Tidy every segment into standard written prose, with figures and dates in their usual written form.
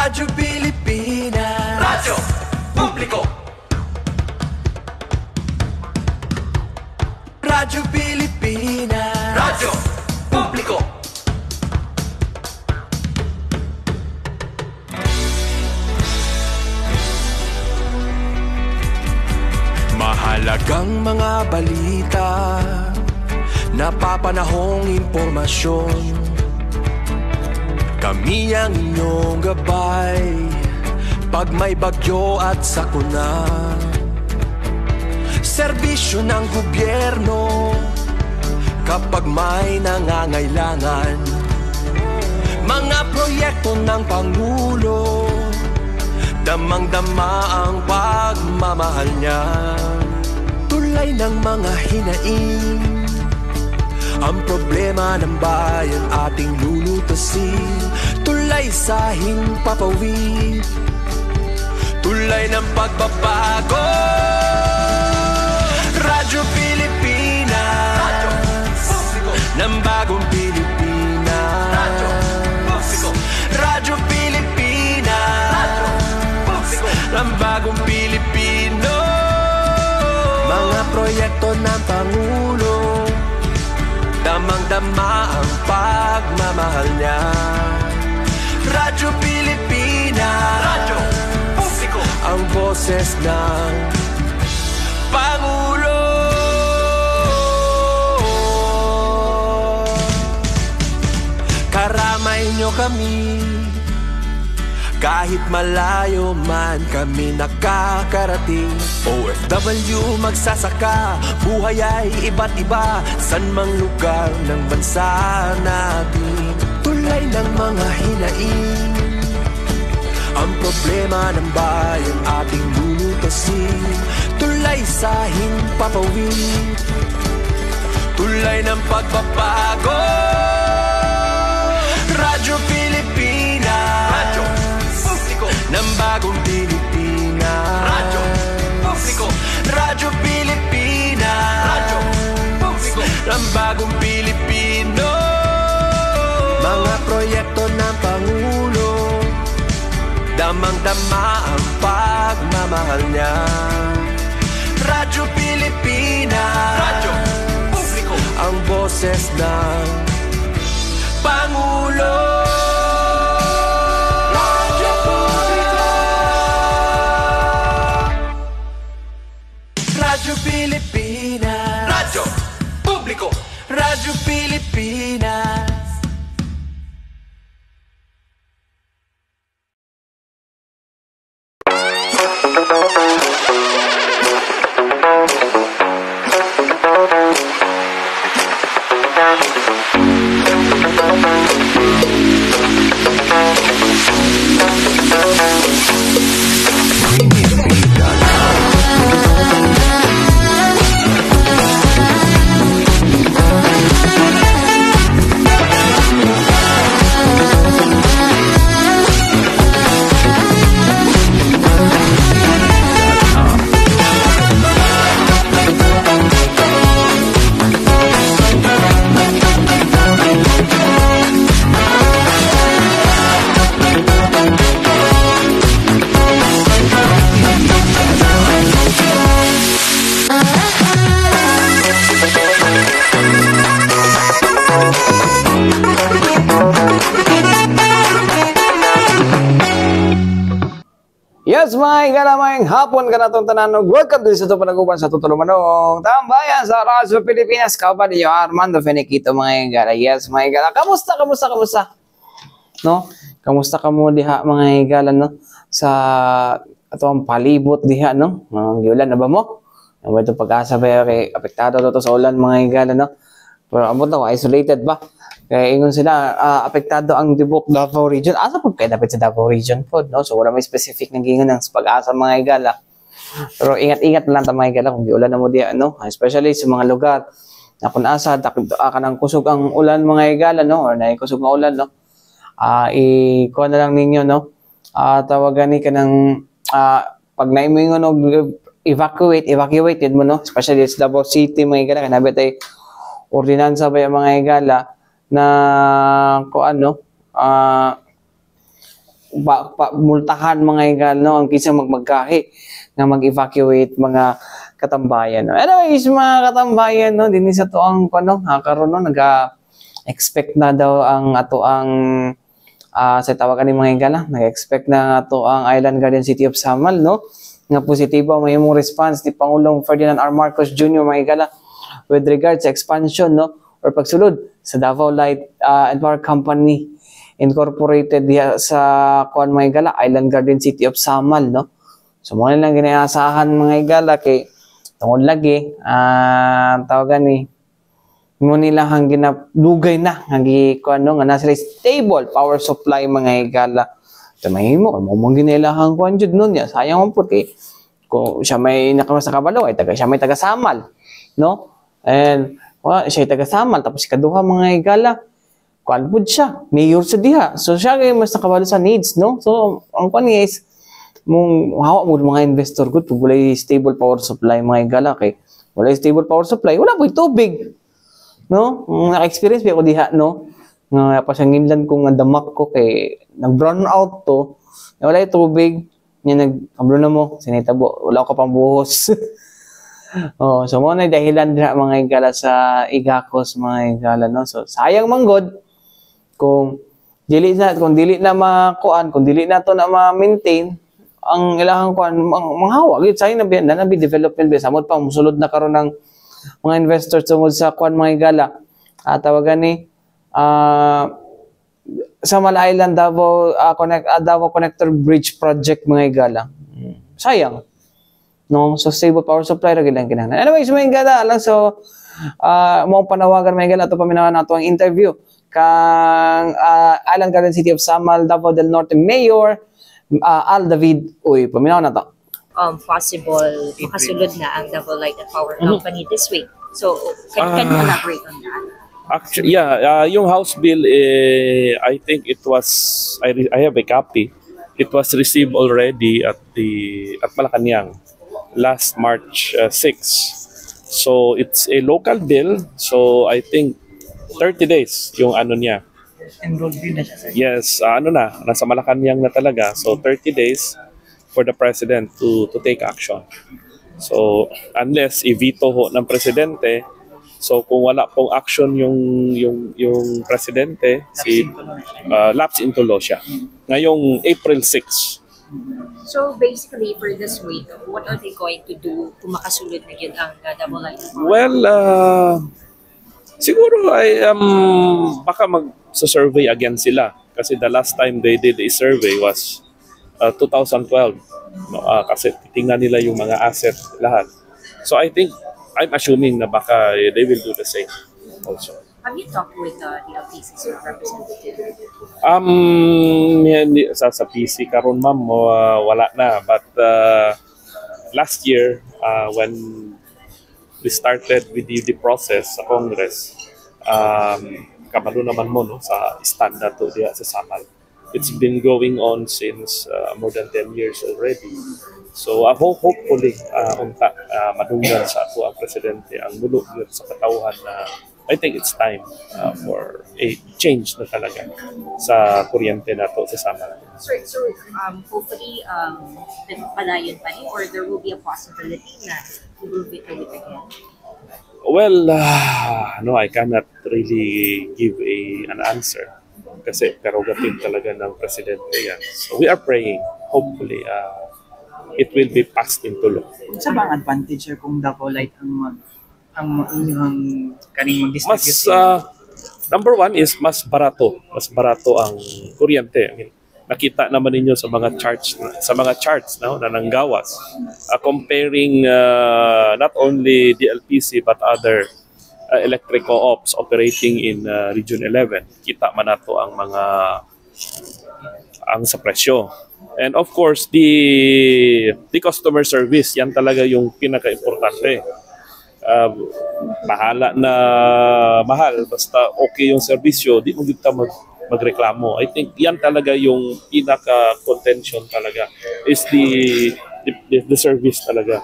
Radyo Pilipinas, Radyo Publiko. Radyo Pilipinas, Radyo Publiko. Mahalagang mga balita, napapanahong impormasyon. Kami ang inyong gabay pag may bagyo at sakuna. Serbisyo ng gobyerno kapag may nangangailangan. Mga proyekto ng Pangulo, damang-dama ang pagmamahal niya. Tulay ng mga hinaing, ang problema ng bayan ating lulutasin. Tulay sa himpapawid, tulay ng pagbabago. Radyo Pilipinas, Radyo Publiko. Ng bagong Pilipinas, Radyo Publiko. Radyo Pilipinas, Radyo Publiko. Ng bagong Pilipino. Mga proyekto ng Pangulo, damang-dama ang pagmamahal niya. Radyo Pilipinas, Radyo Publiko. Ang boses ng Pangulo. Karamay nyo kami, kahit malayo man kami nakakarating. OFW magsasaka, buhay ay iba't iba, san mang lugar ng bansa natin. Tulay ng mga hinaing, ang problema ng bayan ating lulutasin. Tulay sa himpapawid, tulay ng pagbabago. Radyo Pilipinas, Radyo Publiko. Ng bagong Pilipinas, Radyo Publiko. Radyo Pilipinas, Radyo Publiko. Ng bagong Pilipino. Mga proyekto ng Pangulo, damang-dama ang pagmamahal niya. Radyo Pilipinas, Radyo Publiko. Ang boses ng Pangulo. Radyo Publiko. Radyo Pilipinas, Radyo Publiko. Radyo Pilipinas. Yes, may ganamayang hapon ka na itong tananog. Welcome to sa ito panaguban sa Tutulomanong Tambayan sa Radyo Pilipinas. Kapan niyo Armando Feniquito mga igala. Yes, mga igala. Kamusta? No? Kamusta ka mo diha mga igala, no? Sa atong palibot diha, no? Giulan na ba mo? Ang ito pag-asa ba kay apektado to sa ulan mga igala, no? Pero amo daw isolated ba? Kaya ingon sila, apektado ang Dibok Davao region. Asa po kayo dapat sa Davao region po, no? So wala may specific na gingan ng pag-asa mga igala. Pero ingat-ingat lang ta mga igala kung giulan na mo diya, no? Especially sa mga lugar na kung asa, ka ng kusog ang ulan mga igala, no? Or na kusog ang ulan, no? Ikuha na lang ninyo, no? Tawagan ni ka ng, pag naimingon o evacuated mo, no? Especially sa Davao City mga igala, kanabit ay ordinansa ba yung mga igala na kung ano, multahan mga higala no ang kinsa magmagkahi nga mag-evacuate mga katambayan no. Anyways mga katambayan no dinhi sa to ang karon no expect na daw ang ato ang sa tawag ani mga higala nag-expect na ato ang Island Garden City of Samal no nga positibo ang mahimong response ni Pangulong Ferdinand R. Marcos Jr. mga higala with regards sa expansion no or pagsulod sa Davao Light and Power Company Incorporated diha sa kuan mga higala Island Garden City of Samal no. So mo lang ginaasahan mga higala kay tungod lagi tawagan ni mo nila hang ginadugay na nga kuan no nga nasa stable power supply mga higala. So mahimo mo mong ginilahang kuan jud nun ya sayang man pud kay kung siya may nakamasa kabalo ay siya may taga Samal no. And siya taga Samal tapos ikaduha mga higala kuan pud siya mayor sa diha so siya kay mas nakabalo sa needs no. So ang kuan is mong hawa mo mga investor gud pag walay stable power supply mga higala kay walay stable power supply wala po'y tubig no. Naka-experience pa ako diha no nga pasanginlan ko nga damak ko kay nag-brown out to wala tubig nya nag-abro na mo sinitabo wala ka pang buhos. Oh, so mo na dahilan dira mga higala sa igakos mga higala no. So sayang man god kung dili na makuan kung dili na to na ma-maintain ang ilahang kuan manghawa gid sayang na bi development ba samot pa musulod na karon ng mga investors tungod sa kuan mga higala tawagan ni Samal Island Davao Connector Bridge Project mga higala. Sayang no. So stable power supply ra gid ang kinahanglan. Anyways mga higala lang so mo panawagan mga higala ato paminawan nato ang interview kang Island Garden City of Samal Davao del Norte Mayor Al David Uy paminawan nato. Possible makasulod na ang Davao Light and Power Company this week. So can you elaborate on that? Actually, yung House Bill, I think it was, I have a copy. It was received already at Malacanang last March 6. So it's a local bill. So I think 30 days yung ano niya. Enrolled din na siya, sir. Yes, nasa Malacanang na talaga. So 30 days for the President to take action. So unless i-veto ho ng Presidente, so kung wala pong action yung presidente lapse into law siya. Ngayong April 6. So basically for this week, what are they going to do kung makasulod na yun ang Davao Light? Well, siguro ay baka mag-survey again sila kasi the last time they did a survey was 2012. Kasi titingnan nila yung mga asset lahat. So I think I'm assuming na baka they will do the same also. Have you talked with the LPCC representative? Sa PC karon ma'am wala na but last year when we started with the process sa Congress kabalo naman mo no sa stand na to diha sa Samal. It's been going on since more than 10 years already. So hopefully madunggan sa ako ang presidente ang mulo sa katawhan na I think it's time for a change na talaga sa kuryente nato sa Samal. So hopefully padayon pa rin or there will be a possibility na we will veto it again? Well, no, I cannot really give an answer kasi prerogative talaga ng presidente yan. So we are praying, hopefully it will be passed into law. Sa bang advantage sir kung Davao Light ang kaning mag-distribute? Number one is mas barato ang kuryente. I mean, nakita naman ninyo sa mga charts no, na nanggawas comparing not only DLPC but other electric co-ops operating in Region 11. Kita man nato ang sa presyo. And of course, the customer service, yan talaga yung pinaka-importante. Bahala na mahal, basta okay yung serbisyo, di mo dito magreklamo. I think yan talaga yung pinaka-contention talaga, is the service talaga.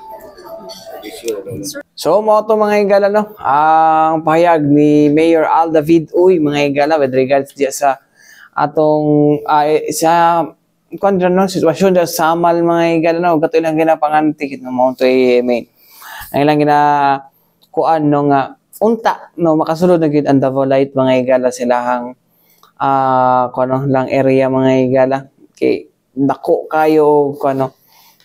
So mo to mga higala no, ang pahayag ni Mayor Al David Uy mga higala with regards sa atong sa kung no, sitwasyon dyan sa Samal mga igala no, gato ilang ginapangantik no, mo to main. Ang ilang kuan no nga unta no makasulod na gid ang Davao Light mga igala silahang kuno lang area mga igala kay dako kayo kuno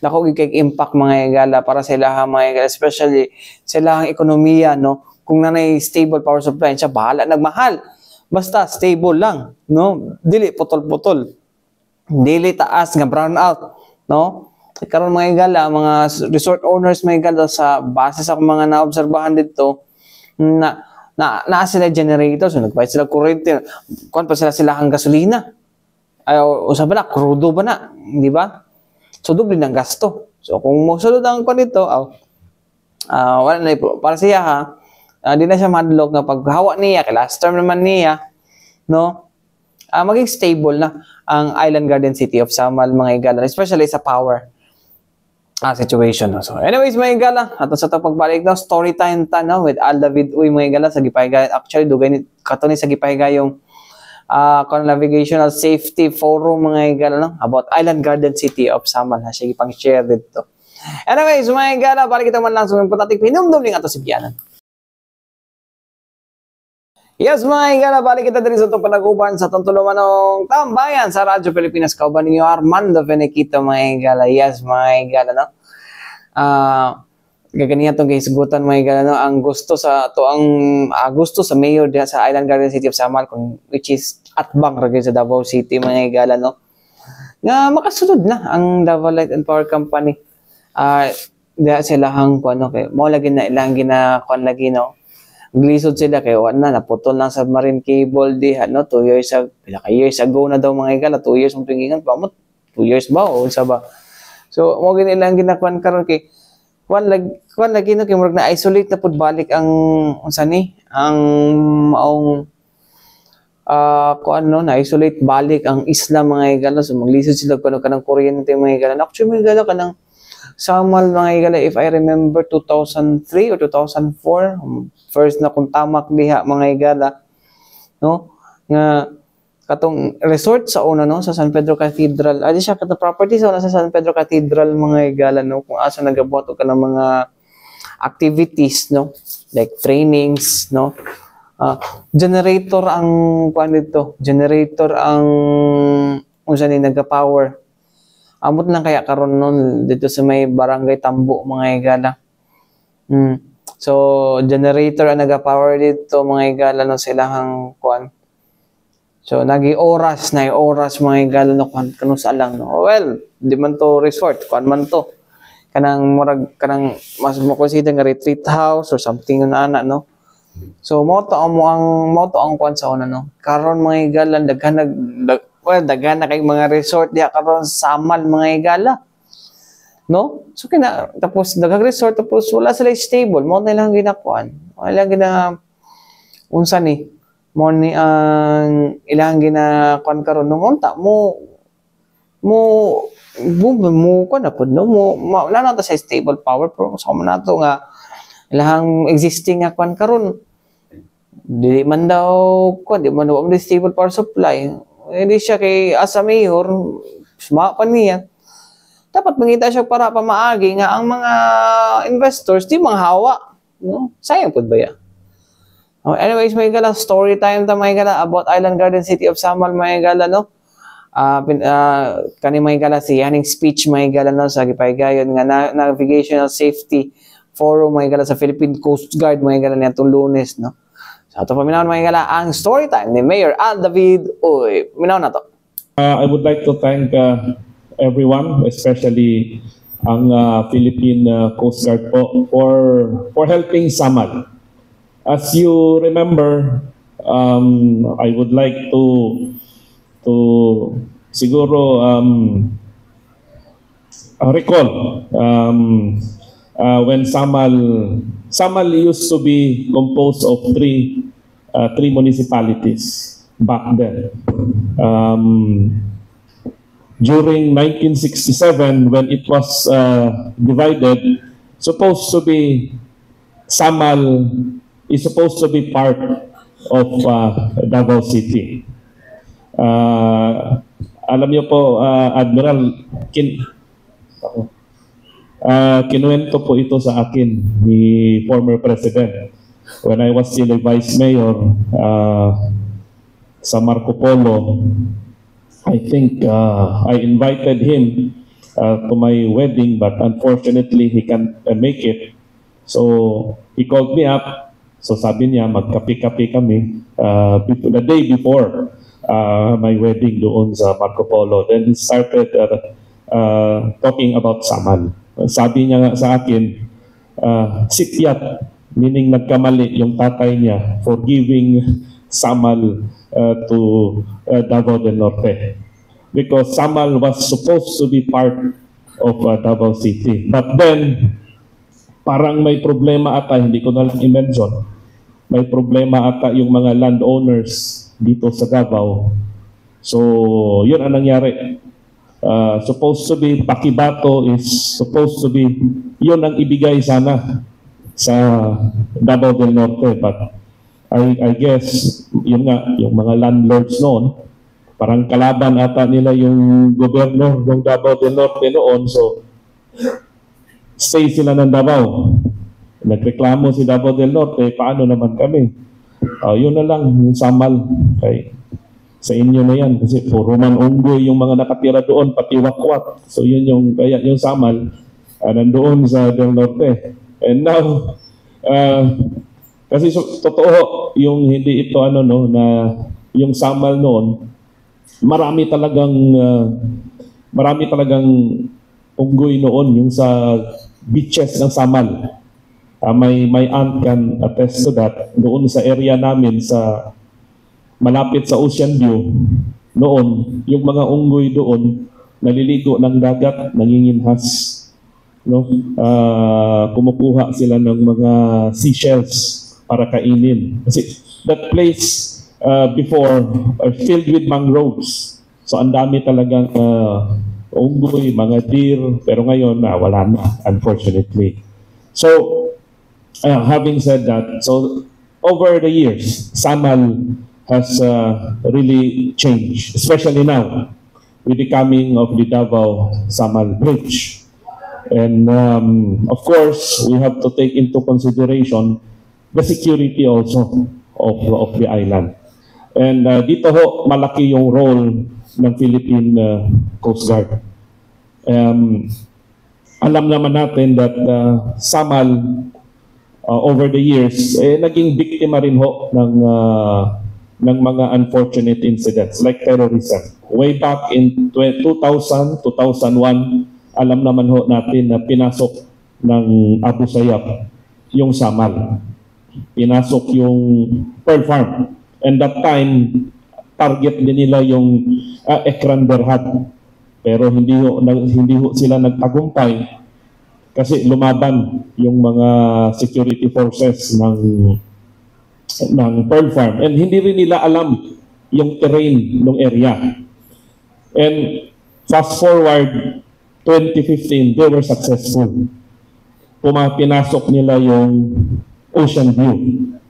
dako gid kay impact mga igala para sa ilahang mga igala especially sa ilahang ekonomiya no kung nanay stable power supply siya bahala nagmahal basta stable lang no dili putol-putol dili taas nga brown out no karon mga igala mga resort owners mga igala sa base sa mga naobserbahan dito na sila generator so nagbayad sila kuryente kuan pa sila ang gasolina ay usab na crudo ba na di ba so doble ng gasto so kung mosulod ang kuan dito wala na para siya di na siya madlok nga paghawa niya kay last term naman niya no maging stable na ang Island Garden City of Samal mga igala especially sa power situation. No? So anyways mga igala, ato sa ito pagbalik na story time ta no, with Al David Uy mga igala sa Gipayga. Actually, dugay ni katuni sa Gipayga yung navigational safety forum mga igala no, about Island Garden City of Samal. Ha, siya ipang-share dito. Anyways mga igala, balik ito man lang sa mga patatik, pinumdum ning ato si Bianan. Yes mga igala, balik kita diri sa itong panaguban sa itong tulumanong tambayan sa Radyo Pilipinas. Kauban ninyo Armando Feniquito mga igala. Yes mga igala no. Gaganihan itong kahisgutan mga igala no. Ang gusto sa gusto sa mayor diya sa Island Garden City of Samal which is Atbang Ragay sa Davao City mga igala no. Nga makasunod na ang Davao Light and Power Company. Diya sila hang kuano kay mo lagi na ilang ginakuan lagi no. Glisod sila kay na naputol ng submarine cable di no 2 years ago na daw mga igala 2 years mong pingingan pa mo 2 years ba o unsa ba so mo gini lang ginakuan karon kay kuan lagi no kay murag na isolate na pud balik ang unsa ni ang maong kuan no na isolate balik ang isla mga igala so maglisod sila kuno kanang kuryente mga igala actually mga igala kanang Samal mga igala if I remember 2003 or 2004 first na kung tamak diha mga igala no nga katong resort sa una no sa San Pedro Cathedral adi siya katong property sa una sa San Pedro Cathedral mga igala no kung asa nagabuhat og kanang mga activities no like trainings no generator ang kuan dito generator ang unsa ni naga-power amot lang kaya karon nun dito sa may barangay Tambo mga igala. So generator ang naga-power dito mga igala no silahang kuan. So oras mga igala no kuno sa lang no. Well, di man to resort, kuan man to. Kanang murag kanang mas mo consider nga retreat house or something na ana no. So mo to ang kuan sa una no. Karon mga igala daghan na kay mga resort diha karon sa Samal mga igala. No? So tapos daghang resort tapos wala sila stable, mo na lang ginakuan. Wala gina unsa ni? Mo ni ang ilang ginakuan karon nung unta mo kuan na pud no mo wala na ta sa stable power pero sa man nato nga ilang existing nga kuan karon di man daw kuan di man daw ang stable power supply. Hindi siya kay asa mayor, suma pa niya. Dapat mangita siya para pamaagi nga ang mga investors di manghawa. No? Sayang po ba yan? Anyways, may gala, story time ta may gala about Island Garden City of Samal may gala, no? Kani may gala si yaning speech may gala no sa Gipaygayon nga navigational safety forum may gala sa Philippine Coast Guard may gala nitong Lunes, no? Sa ito paminaw na mga ang story time ni Mayor Al David Uy. Paminaw na to. I would like to thank everyone, especially ang Philippine Coast Guard po for helping Samal. As you remember, I would like to siguro recall when Samal used to be composed of three municipalities back then. During 1967, when it was divided, Samal is supposed to be part of Davao City. Alam niyo po, Admiral, kinuwento po ito sa akin ni former President. When I was still a Vice Mayor sa Marco Polo, I think I invited him to my wedding, but unfortunately he can't make it. So he called me up. So sabi niya, magkape-kape kami the day before my wedding doon sa Marco Polo. Then he started talking about Samal. Sabi niya nga sa akin, sityat, meaning nagkamali yung tatay niya for giving Samal to Davao del Norte. Because Samal was supposed to be part of Davao City. But then, parang may problema ata, hindi ko na lang i-mention, may problema ata yung mga landowners dito sa Davao. So, yun ang nangyari. Supposed to be, Pakibato is supposed to be, yun ang ibigay sana sa Davao del Norte. But I guess, yun nga, yung mga landlords noon, parang kalaban ata nila yung gobyerno ng Davao del Norte noon. So, stay sila ng Davao. Nagreklamo si Davao del Norte, paano naman kami? Yun na lang, yung Samal. Okay. Sa inyo na yan, kasi puro man unggoy yung mga nakatira doon, pati wakwak. So yun yung, kaya yung Samal, nandoon sa Del Norte. And now, kasi totoo, yung hindi ito na yung Samal noon, marami talagang unggoy noon, yung sa beaches ng Samal. May aunt can attest to that. Doon sa area namin, sa malapit sa Ocean View, noon, yung mga unggoy doon, naliligo ng dagat, nanginginhas. No? Kumukuha sila ng mga seashells para kainin. Kasi that place before filled with mangroves. So ang dami talagang unggoy, mga deer, pero ngayon wala na, unfortunately. So, having said that, so over the years, Samal has really changed, especially now with the coming of the Davao-Samal Bridge. And of course, we have to take into consideration the security also of the island. And dito ho, malaki yung role ng Philippine Coast Guard. Alam naman natin that Samal, over the years, naging biktima rin ho ng mga unfortunate incidents like terrorism. Way back in 2000, 2001, alam naman ho natin na pinasok ng Abu Sayyaf yung Samal. Pinasok yung Pearl Farm. And that time, target din nila yung Ekran Berhad. Pero hindi ho sila nagtagumpay kasi lumaban yung mga security forces ng Pearl Farm. And hindi rin nila alam yung terrain ng area. And fast forward, 2015, they were successful. Pinasok nila yung Ocean View.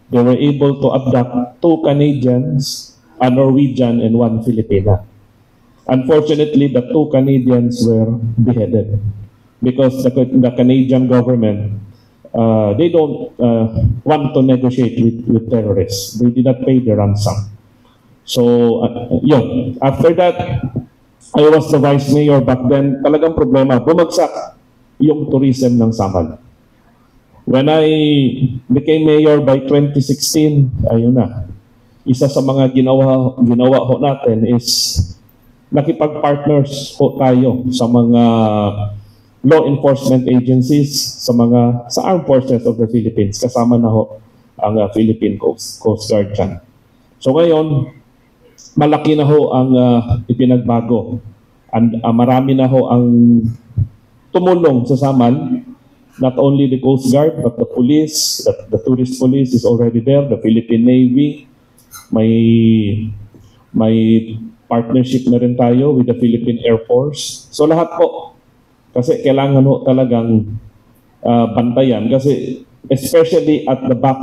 They were able to abduct 2 Canadians, a Norwegian, and 1 Filipina. Unfortunately, the 2 Canadians were beheaded because the Canadian government, they don't want to negotiate with terrorists. They did not pay the ransom. So, yun. After that, I was the Vice Mayor back then. Talagang problema, bumagsak yung tourism ng Samal. When I became mayor by 2016, ayun na. Isa sa mga ginawa ho natin is nakipag-partners ho tayo sa mga law enforcement agencies, sa armed forces of the Philippines. Kasama na ho ang Philippine Coast Guard dyan. So ngayon, malaki na ho ang ipinagbago. And marami na ho ang tumulong sa Samal. Not only the Coast Guard, but the police, the tourist police is already there, the Philippine Navy. May partnership na rin tayo with the Philippine Air Force. So lahat po, kasi kailangan ho talagang bantayan. Kasi especially at the back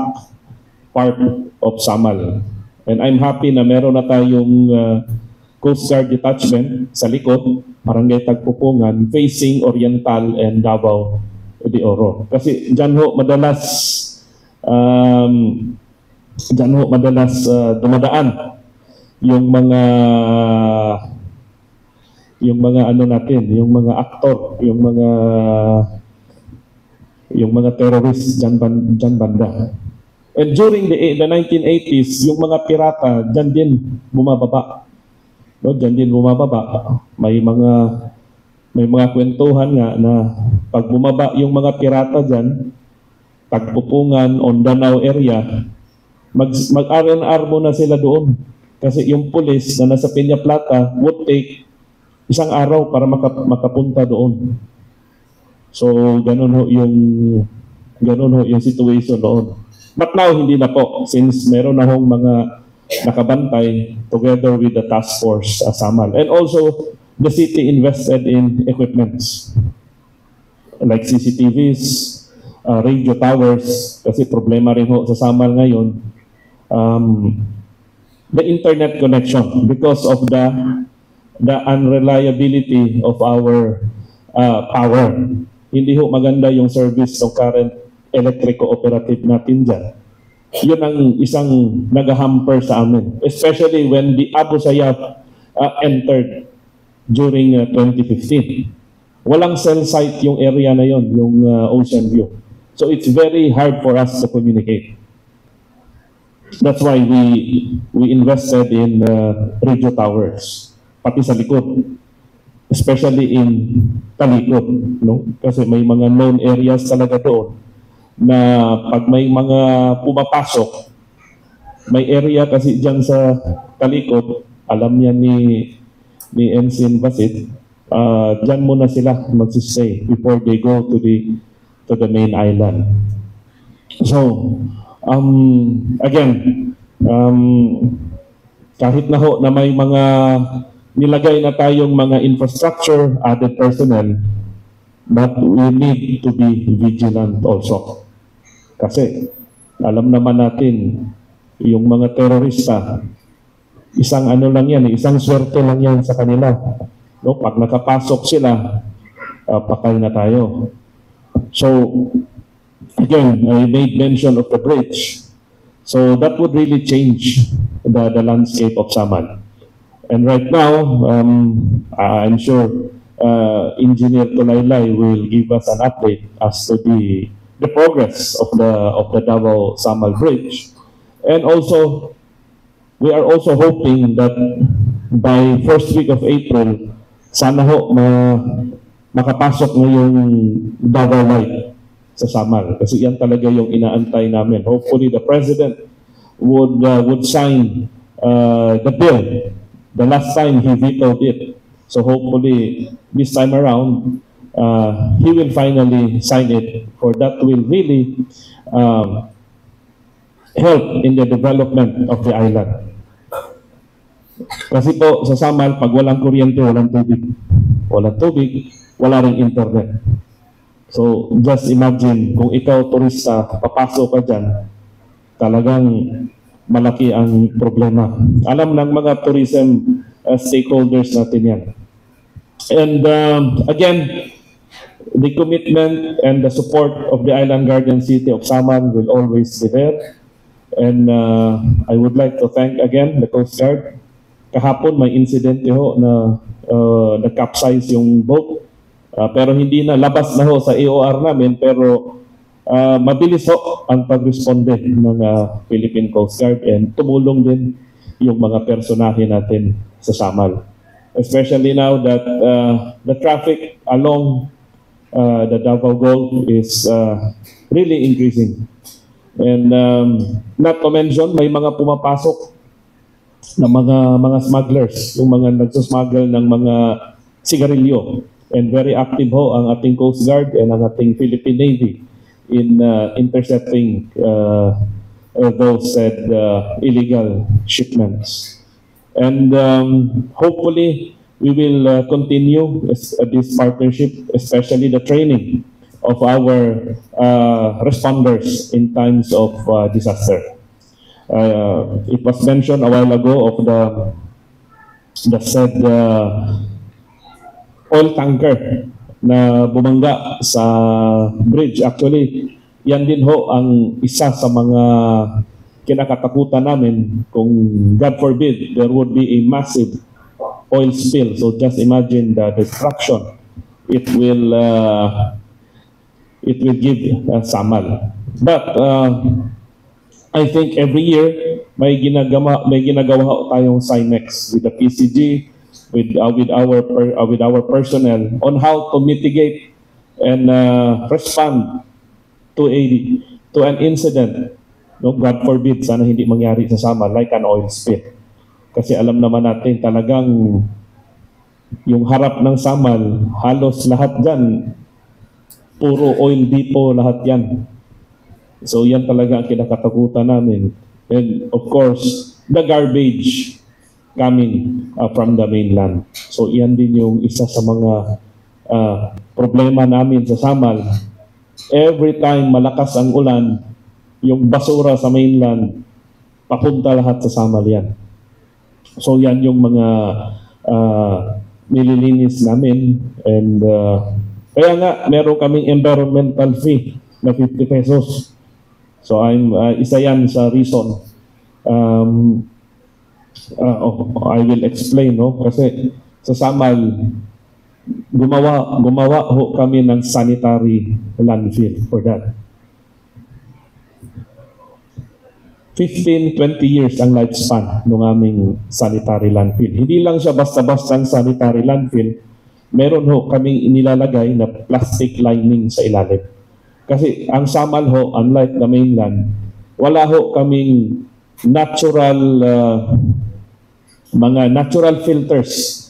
part of Samal. And I'm happy na meron na tayong Coast Guard Detachment sa likod, Barangay Tagpupungan, facing Oriental and Davao de Oro. Kasi dyan ho madalas dumadaan yung mga ano natin, yung mga aktor, yung mga terrorists dyan banda. And during the 1980s, yung mga pirata dyan din bumababa. No, dyan din bumababa. May mga kwentuhan nga na pag bumaba yung mga pirata dyan, Tagpupungan, Ondanao area, mag-R&R muna sila doon. Kasi yung police na nasa Peña Plata would take isang araw para makapunta doon. So, ganun ho yung situation doon. But now, hindi na po. Since meron na hong mga nakabantay together with the task force Samal. And also, the city invested in equipments like CCTVs, radio towers, kasi problema rin ho sa Samal ngayon. The internet connection because of the unreliability of our power. Hindi ho maganda yung service ng current electric cooperative natin dyan. Yun ang isang nag-hamper sa amin. Especially when the Abu Sayyaf entered during 2015. Walang cell site yung area na yon, yung Ocean View. So it's very hard for us to communicate. That's why we invested in radio towers, pati sa likod. Especially in Talikod, no? Kasi may mga known areas talaga doon na pag may mga pumapasok, may area kasi dyan sa Talikod, alam niya ni Ensign Basit, dyan muna sila magsistay before they go to the main island. So, again, kahit na ho na may mga nilagay na tayong mga infrastructure, added personnel, but we need to be vigilant also. Kasi alam naman natin, yung mga terorista, isang ano lang yan, isang swerte lang yan sa kanila. No? Pag nakapasok sila, pakay na tayo. So, again, I made mention of the bridge. So that would really change the landscape of Samal. And right now, I'm sure Engineer Tulaylay will give us an update as to the progress of the Davao Samal Bridge. And also, we are also hoping that by first week of April, sana ho makapasok na yung Davao Light sa Samal. Kasi yan talaga yung inaantay namin. Hopefully, the President would sign the bill. The last time he vetoed it. So hopefully, this time around, he will finally sign it. For that will really help in the development of the island. Kasi po, sa Samal, pag walang kuryente, walang tubig. Walang tubig, wala ring internet. So, just imagine, kung ikaw, turista, papasok ka dyan, talagang malaki ang problema. Alam ng mga tourism stakeholders natin yan. And again, the commitment and the support of the Island Guardian City of Samal will always be there. And I would like to thank again the Coast Guard. Kahapon may incident ho na nag-capsize yung boat. Pero hindi na, labas na ho sa AOR namin, pero mabilis ho ang pag-responde ng Philippine Coast Guard and tumulong din yung mga personahe natin sa Samal. Especially now that the traffic along the Davao Gulf is really increasing. And not to mention, may mga pumapasok na mga smugglers, yung mga nagsusmuggle ng mga sigarilyo. And very active ho ang ating Coast Guard and ang ating Philippine Navy in intercepting those said illegal shipments. And hopefully, we will continue this partnership, especially the training of our responders in times of disaster. It was mentioned a while ago of the said oil tanker na bumangga sa bridge. Actually, yan din ho ang isa sa mga kinakatakutan namin kung God forbid there would be a massive oil spill. So just imagine the destruction it will give Samal. But I think every year may ginagawa tayong SIMEX with the PCG, with our personnel on how to mitigate and respond to an incident. No, God forbid, sana hindi mangyari sa Samal like an oil spill. Kasi alam naman natin talagang yung harap ng Samal, halos lahat dyan, puro oil depot lahat yan. So yan talaga ang kinakatakutan namin. And of course, the garbage coming from the mainland. So yan din yung isa sa mga problema namin sa Samal. Every time malakas ang ulan, yung basura sa mainland, papunta lahat sa Samal yan. So yan yung mga nililinis namin. And kaya nga, meron kaming environmental fee na 50 pesos. So isa yan sa reason. I will explain, no? Kasi sa Samal, gumawa ho kami ng sanitary landfill for that. 15-20 years ang lifespan ng aming sanitary landfill. Hindi lang siya basta-basta ang sanitary landfill, meron ho kaming inilalagay na plastic lining sa ilalim. Kasi ang Samal ho, unlike the mainland, wala ho kaming natural, mga natural filters.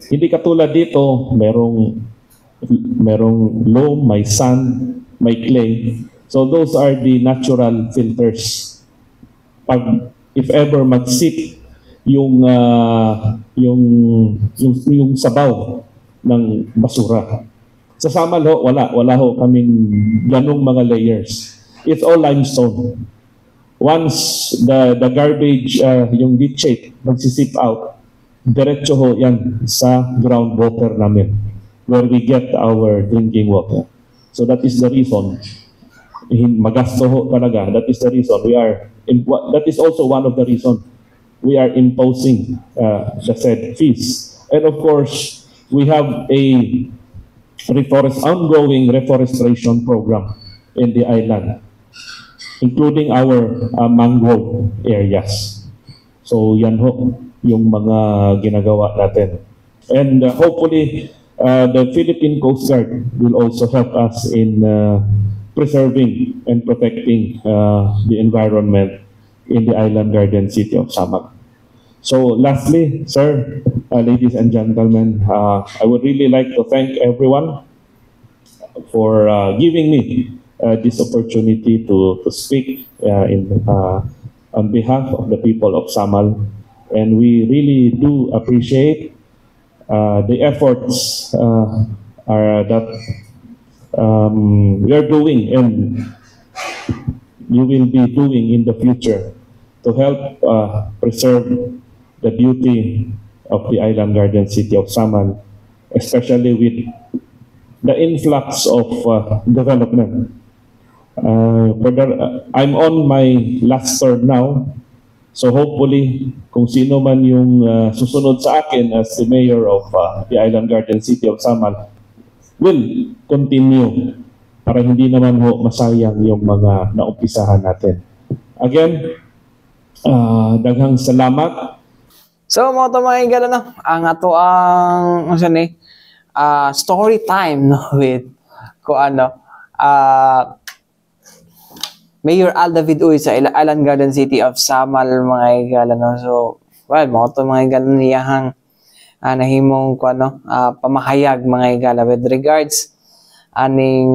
Hindi katulad dito, merong loam, may sand, may clay. So those are the natural filters. If ever mag-sip yung sabaw ng basura. Sa Samal ho, wala ho kaming ganung mga layers. It's all limestone. Once the garbage, yung leachate, magsisip out, diretso ho yan sa groundwater namin, where we get our drinking water. So that is the reason. Magasto ho talaga. That is the reason that is also one of the reasons we are imposing the said fees. And of course, we have a ongoing reforestation program in the island, including our mangrove areas. So yan ho yung mga ginagawa natin. And hopefully, the Philippine Coast Guard will also help us in preserving and protecting the environment in the island garden city of Samal. So lastly, sir, ladies and gentlemen, I would really like to thank everyone for giving me this opportunity to speak on behalf of the people of Samal. And we really do appreciate the efforts that we are doing and you will be doing in the future to help preserve the beauty of the island garden city of Samal, especially with the influx of development. I'm on my last term now, so hopefully kung sino man yung susunod sa akin as the mayor of the island garden city of Samal will continue para hindi naman ho masayang yung mga naumpisahan natin. Again, daghang salamat. So mga mga no, ang ato ang story time no with Mayor Al David Uy sa Island Garden City of Samal mga igala no. So well mga mga igala niyahang nahimong pamahayag mga igala with regards aning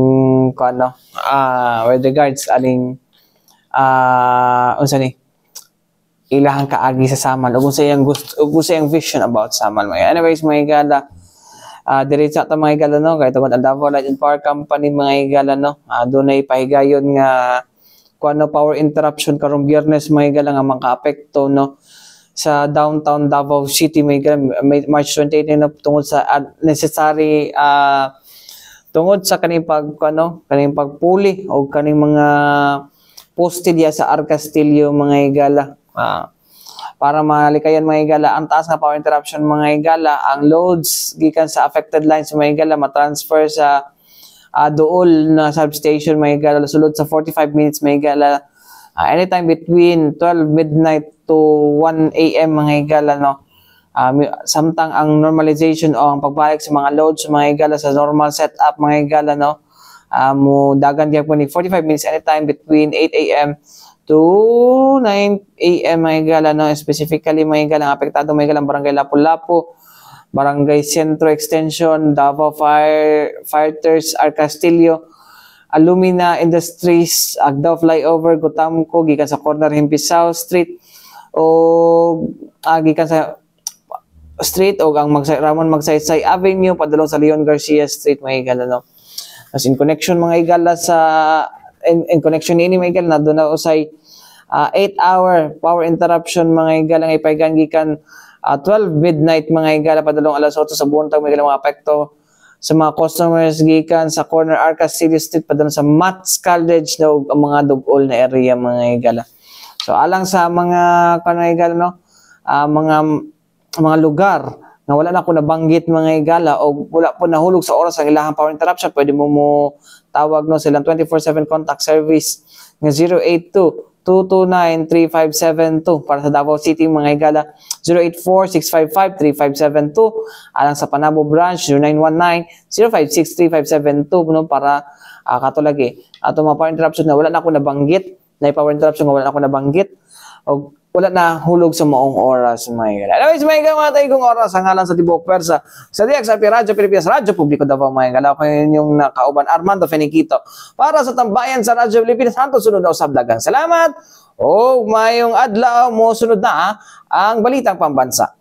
ilahang kaagi sa Samal ug unsa yang gusto ug unsa yang vision about Samal mga. Anyways mga igala, diretso ta mga igala no kay tungod ang Davao Light and Power Company mga igala no, dunay pahigayon nga power interruption karong Biyernes mga igala nga makaapekto no sa downtown Davao City may March 28 na tungod sa necessary tungod sa kaning pagpuli o kaning mga posted ya sa Arcastillo mga higala. Para malikayan mga higala ang taas nga power interruption mga higala, ang loads gikan sa affected lines mga higala matransfer sa dool na substation mga higala sulod sa 45 minutes mga higala. Anytime between 12 midnight to 1 a.m. mga higala, no? Samtang ang normalization o ang pagbalik sa mga loads mga higala sa normal setup mga higala, no? Dagan diya po ni 45 minutes anytime between 8 a.m. to 9 a.m. mga higala, no? Specifically mga higala, ang apektado mga higala, Barangay Lapu-Lapu, Barangay Centro Extension, Davao Firefighters, Arcastillo, Alumina Industries, Agdao Flyover, Gutamco, gikan sa corner Himpisaw Street o gikan sa street o ang Ramon Magsaysay Avenue padulong sa Leon Garcia Street mga higala, no? As in connection mga higala sa in connection ini mga higala na doon na usay 8-hour power interruption mga higala nga ipaygan gikan 12 midnight mga higala padulong alas 8 sa buntag mga higala mga apekto sa mga customers gikan sa corner Arcastillo Street padulong sa Mats College daw ang mga dugol na area mga higala. So alang sa mga higala, no, mga lugar na wala na ko nabanggit mga higala o wala po nahulog sa oras ang ilahang power interruption, pwede mo tawag no silang 24/7 contact service nga 082-229-3572 para sa Davao City mga higala, 084-655-3572 alang sa Panabo branch 0919-056-3572 no, para katulagi ato mga power interruption na wala na ako nabanggit na power interruption nga wala na ako nabanggit o wala na hulog sa maong oras mga higala. Anyways mga higala, mga tayo kong oras ang ngalan sa Tibuok Persa sa DXRP Radyo Pilipinas, Radyo Publiko Davao mga higala. Ako yung nakauban Armando Feniquito para sa tambayan sa Radyo Pilipinas. Hanto sunod na usab dagang salamat o mayong adlaw mo sunod na ang Balitang Pambansa.